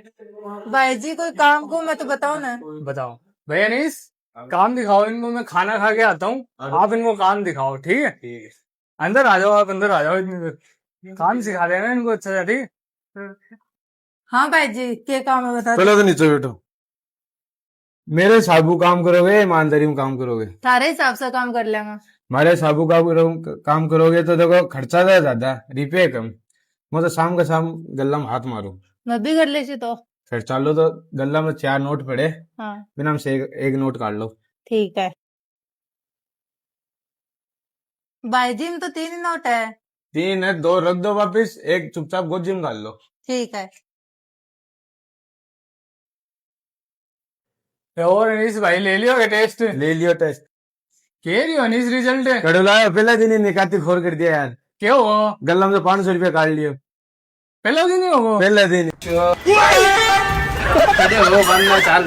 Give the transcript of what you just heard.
भाई जी कोई काम को मैं तो बताओ ना। बताओ भैया अनीस, काम दिखाओ इनको, मैं खाना खा के आता हूँ, आप इनको काम दिखाओ। ठीक है ठीक है, अंदर आ जाओ, आप अंदर आ जाओ, इतनी देर काम सिखा देना इनको अच्छा सा। ठीक है? हाँ भाई जी क्या काम है बता दो। पहले तो नीचे बैठो। मेरे साबू काम करोगे, ईमानदारी में काम करोगे? सारे हिसाब से काम कर लेंगे। हमारे साबू का काम करोगे तो देखो खर्चा तो ज्यादा, रुपये कम। मैं तो शाम का शाम गल्ला में हाथ मारू। मैं भी कर लेती तो। फिर चालो तो गल्ला में 4 नोट पड़े, हाँ बिना से एक नोट काट लो। ठीक है। भाई जी में तो 3 ही नोट है। 3 है, 2 रख दो वापिस, एक चुपचाप गोजी में गाल लो। ठीक है। और अनीस भाई ले लियो टेस्ट? ले लियो टेस्ट। कह रही हो अनीस रिजल्ट? कड़ुलाया पहले दिन ही निकाती खोर कर दिया यार। क्या हुआ? गल्ला में तो 500 रुपया काट लियो पहला दिन ही होगा? पहले दिन। वो बनना चाल।